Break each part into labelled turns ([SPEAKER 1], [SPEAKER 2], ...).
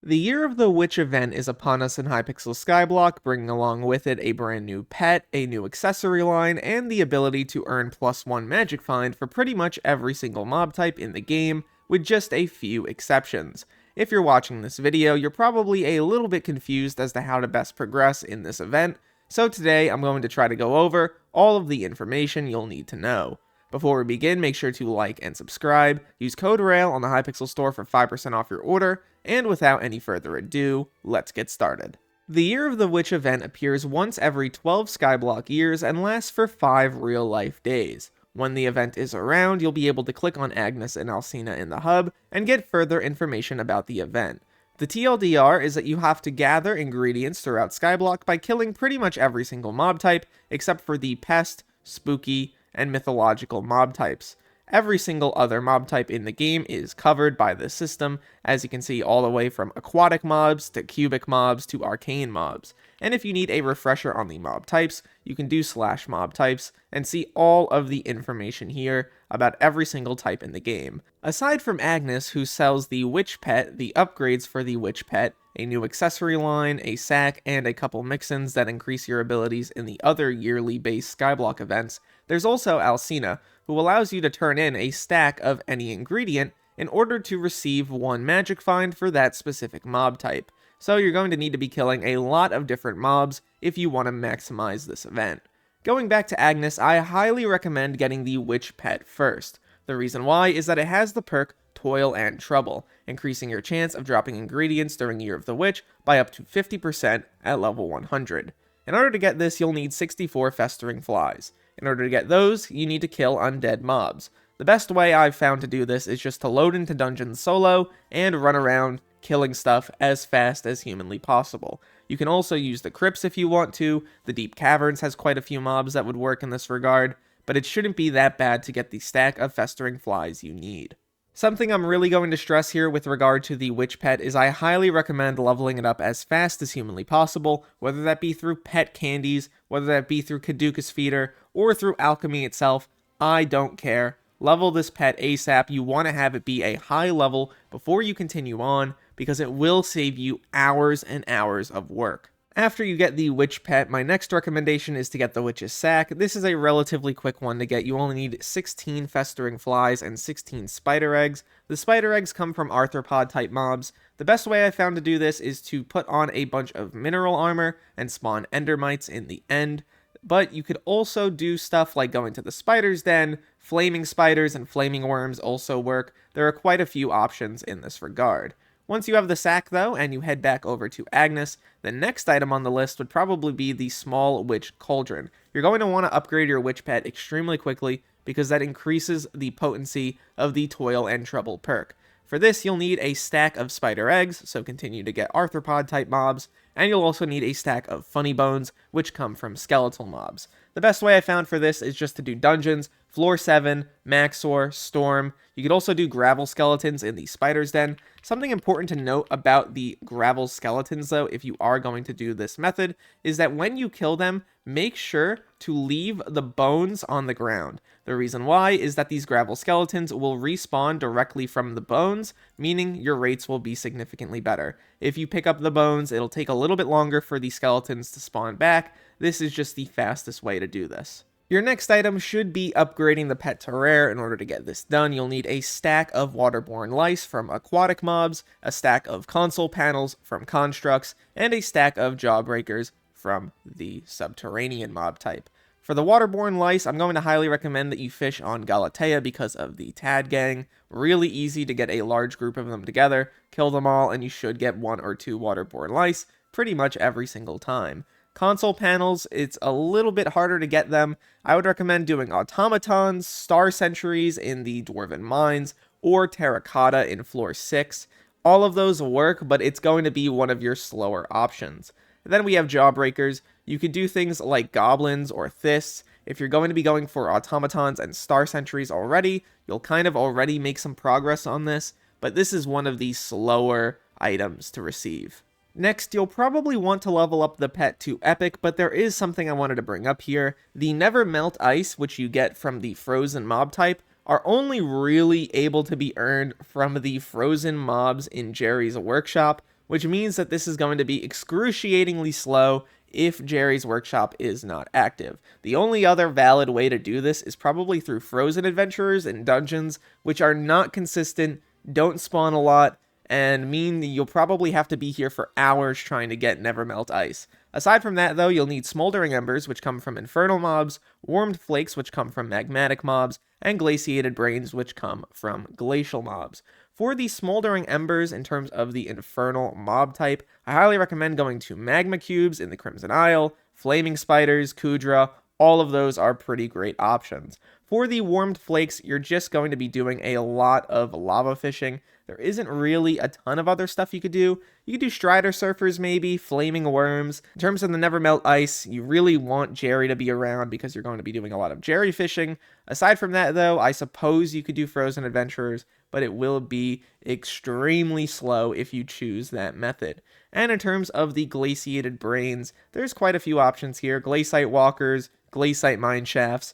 [SPEAKER 1] The Year of the Witch event is upon us in Hypixel Skyblock, bringing along with it a brand new pet, a new accessory line, and the ability to earn +1 magic find for pretty much every single mob type in the game, with just a few exceptions. If you're watching this video, you're probably a little bit confused as to how to best progress in this event, so today I'm going to try to go over all of the information you'll need to know. Before we begin, make sure to like and subscribe, use code RAIL on the Hypixel store for 5% off your order, and without any further ado, let's get started. The Year of the Witch event appears once every 12 Skyblock years and lasts for 5 real-life days. When the event is around, you'll be able to click on Agnes and Alcina in the hub and get further information about the event. The TLDR is that you have to gather ingredients throughout Skyblock by killing pretty much every single mob type, except for the pest, spooky, and mythological mob types. Every single other mob type in the game is covered by this system, as you can see, all the way from aquatic mobs to cubic mobs to arcane mobs. And if you need a refresher on the mob types, you can do /mob types and see all of the information here about every single type in the game. Aside from Agnes, who sells the witch pet, the upgrades for the witch pet, a new accessory line, a sack, and a couple mix-ins that increase your abilities in the other yearly base Skyblock events, there's also Alcina, who allows you to turn in a stack of any ingredient in order to receive 1 magic find for that specific mob type. So you're going to need to be killing a lot of different mobs if you want to maximize this event. Going back to Agnes, I highly recommend getting the witch pet first. The reason why is that it has the perk Toil and Trouble, increasing your chance of dropping ingredients during Year of the Witch by up to 50% at level 100. In order to get this, you'll need 64 festering flies. In order to get those, you need to kill undead mobs. The best way I've found to do this is just to load into dungeons solo and run around killing stuff as fast as humanly possible. You can also use the crypts if you want to. The Deep Caverns has quite a few mobs that would work in this regard, but it shouldn't be that bad to get the stack of festering flies you need. Something I'm really going to stress here with regard to the witch pet is I highly recommend leveling it up as fast as humanly possible, whether that be through pet candies, whether that be through Caduceus feeder, or through alchemy itself. I don't care. Level this pet ASAP. You want to have it be a high level before you continue on, because it will save you hours and hours of work. After you get the witch pet, my next recommendation is to get the witch's sack. This is a relatively quick one to get. You only need 16 festering flies and 16 spider eggs. The spider eggs come from arthropod type mobs. The best way I found to do this is to put on a bunch of mineral armor and spawn endermites in the end. But you could also do stuff like going to the spider's den. Flaming spiders and flaming worms also work. There are quite a few options in this regard. Once you have the sack, though, and you head back over to Agnes, the next item on the list would probably be the small witch cauldron. You're going to want to upgrade your witch pet extremely quickly because that increases the potency of the Toil and Trouble perk. For this, you'll need a stack of spider eggs, so continue to get arthropod type mobs, and you'll also need a stack of funny bones, which come from skeletal mobs. The best way I found for this is just to do dungeons, Floor 7, Maxor, Storm. You could also do gravel skeletons in the Spider's Den. Something important to note about the gravel skeletons, though, if you are going to do this method, is that when you kill them, make sure to leave the bones on the ground. The reason why is that these gravel skeletons will respawn directly from the bones, meaning your rates will be significantly better. If you pick up the bones, it'll take a little bit longer for the skeletons to spawn back. This is just the fastest way to do this. Your next item should be upgrading the pet to rare. In order to get this done, you'll need a stack of waterborne lice from aquatic mobs, a stack of console panels from constructs, and a stack of jawbreakers from the subterranean mob type. For the waterborne lice, I'm going to highly recommend that you fish on Galatea because of the Tad Gang. Really easy to get a large group of them together, kill them all, and you should get 1 or 2 waterborne lice pretty much every single time. Console panels, it's a little bit harder to get them. I would recommend doing automatons, star sentries in the dwarven mines, or terracotta in floor 6. All of those work, but it's going to be one of your slower options. And then we have jawbreakers. You could do things like goblins or thys. If you're going to be going for automatons and star sentries already, you'll kind of already make some progress on this, but this is one of the slower items to receive. Next, you'll probably want to level up the pet to Epic, but there is something I wanted to bring up here. The Never Melt Ice, which you get from the Frozen mob type, are only really able to be earned from the frozen mobs in Jerry's workshop, which means that this is going to be excruciatingly slow if Jerry's Workshop is not active. The only other valid way to do this is probably through frozen adventurers and dungeons, which are not consistent, don't spawn a lot, and mean that you'll probably have to be here for hours trying to get Nevermelt Ice. Aside from that, though, you'll need Smoldering Embers, which come from Infernal mobs, Warmed Flakes, which come from Magmatic mobs, and Glaciated Brains, which come from Glacial mobs. For the Smoldering Embers, in terms of the Infernal mob type, I highly recommend going to Magma Cubes in the Crimson Isle, Flaming Spiders, Kudra. All of those are pretty great options. For the Warmed Flakes, you're just going to be doing a lot of lava fishing. There isn't really a ton of other stuff you could do. You could do Strider Surfers maybe, Flaming Worms. In terms of the Nevermelt Ice, you really want Jerry to be around because you're going to be doing a lot of Jerry fishing. Aside from that, though, I suppose you could do Frozen Adventurers, but it will be extremely slow if you choose that method. And in terms of the Glaciated Brains, there's quite a few options here. Glaciate Walkers, Glaciate Mineshafts.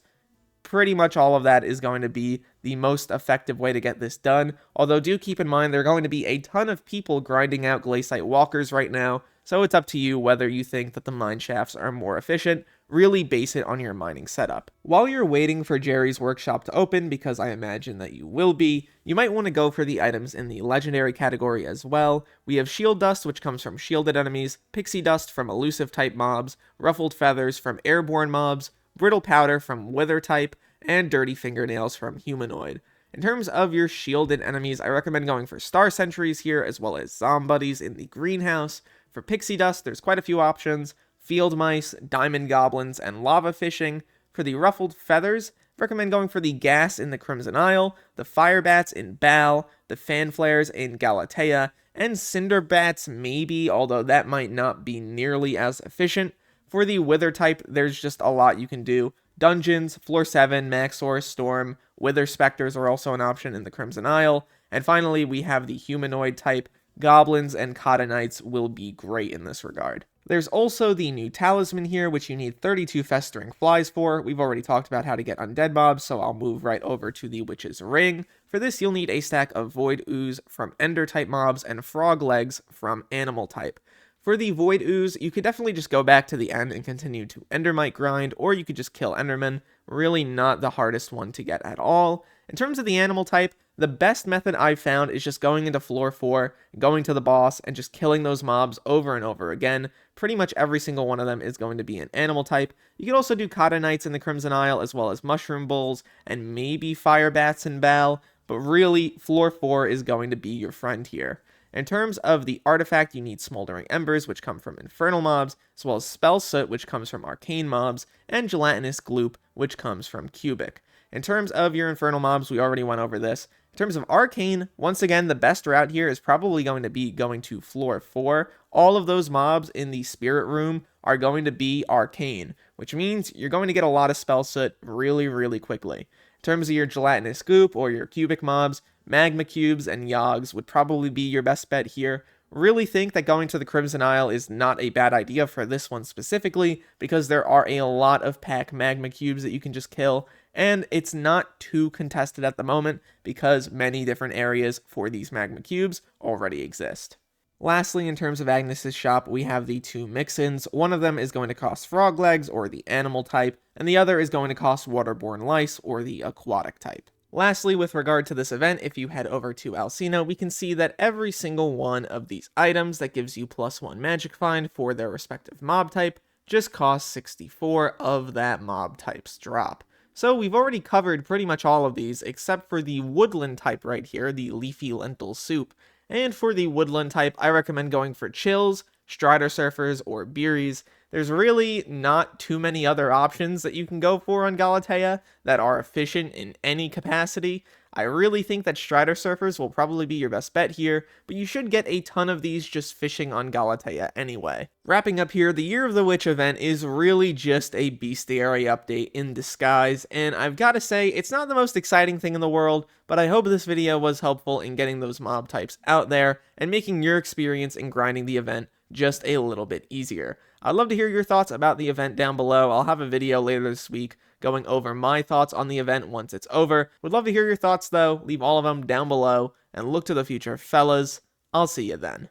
[SPEAKER 1] Pretty much all of that is going to be the most effective way to get this done, although do keep in mind there are going to be a ton of people grinding out Glaciate Walkers right now, so it's up to you whether you think that the mine shafts are more efficient. Really base it on your mining setup. While you're waiting for Jerry's Workshop to open, because I imagine that you will be, you might want to go for the items in the Legendary category as well. We have Shield Dust, which comes from shielded enemies, Pixie Dust from elusive type mobs, Ruffled Feathers from airborne mobs, Brittle Powder from Wither type, and Dirty Fingernails from Humanoid. In terms of your shielded enemies, I recommend going for Star Sentries here, as well as Zombuddies in the Greenhouse. For Pixie Dust, there's quite a few options: Field Mice, Diamond Goblins, and Lava Fishing. For the Ruffled Feathers, I recommend going for the Gas in the Crimson Isle, the Fire Bats in Bal, the Fan Flares in Galatea, and Cinder Bats maybe, although that might not be nearly as efficient. For the Wither type, there's just a lot you can do. Dungeons, Floor 7, Maxor, Storm, Wither Specters are also an option in the Crimson Isle. And finally, we have the Humanoid type. Goblins and Kata Knights will be great in this regard. There's also the new Talisman here, which you need 32 Festering Flies for. We've already talked about how to get undead mobs, so I'll move right over to the Witch's Ring. For this, you'll need a stack of Void Ooze from Ender type mobs and Frog Legs from Animal type. For the Void Ooze, you could definitely just go back to the end and continue to Endermite grind, or you could just kill Enderman. Really not the hardest one to get at all. In terms of the animal type, the best method I've found is just going into floor 4, going to the boss, and just killing those mobs over and over again. Pretty much every single one of them is going to be an animal type. You could also do Kata Knights in the Crimson Isle, as well as Mushroom Bulls, and maybe Fire Bats in Bal, but really, floor 4 is going to be your friend here. In terms of the artifact, you need Smoldering Embers, which come from Infernal mobs, as well as Spell Soot, which comes from Arcane mobs, and Gelatinous Gloop, which comes from Cubic. In terms of your Infernal mobs, we already went over this. In terms of Arcane, once again, the best route here is probably going to be going to floor 4. All of those mobs in the Spirit Room are going to be Arcane, which means you're going to get a lot of Spell Soot really, really quickly. In terms of your Gelatinous Goop or your Cubic mobs, Magma Cubes and Yogs would probably be your best bet here. Really think that going to the Crimson Isle is not a bad idea for this one specifically, because there are a lot of pack Magma Cubes that you can just kill, and it's not too contested at the moment because many different areas for these Magma Cubes already exist. Lastly, in terms of Agnes's shop, we have the two mix-ins. One of them is going to cost Frog Legs, or the animal type, and the other is going to cost Waterborne Lice, or the aquatic type. Lastly, with regard to this event, if you head over to Alcina, we can see that every single one of these items that gives you +1 magic find for their respective mob type just costs 64 of that mob type's drop. So we've already covered pretty much all of these, except for the woodland type right here, the Leafy Lentil Soup. And for the woodland type, I recommend going for Chills, Strider Surfers, or Beeries. There's really not too many other options that you can go for on Galatea that are efficient in any capacity. I really think that Strider Surfers will probably be your best bet here, but you should get a ton of these just fishing on Galatea anyway. Wrapping up here, the Year of the Witch event is really just a bestiary update in disguise, and I've got to say, it's not the most exciting thing in the world, but I hope this video was helpful in getting those mob types out there and making your experience in grinding the event just a little bit easier. I'd love to hear your thoughts about the event down below. I'll have a video later this week going over my thoughts on the event once it's over. Would love to hear your thoughts though. Leave all of them down below and look to the future, fellas. I'll see you then.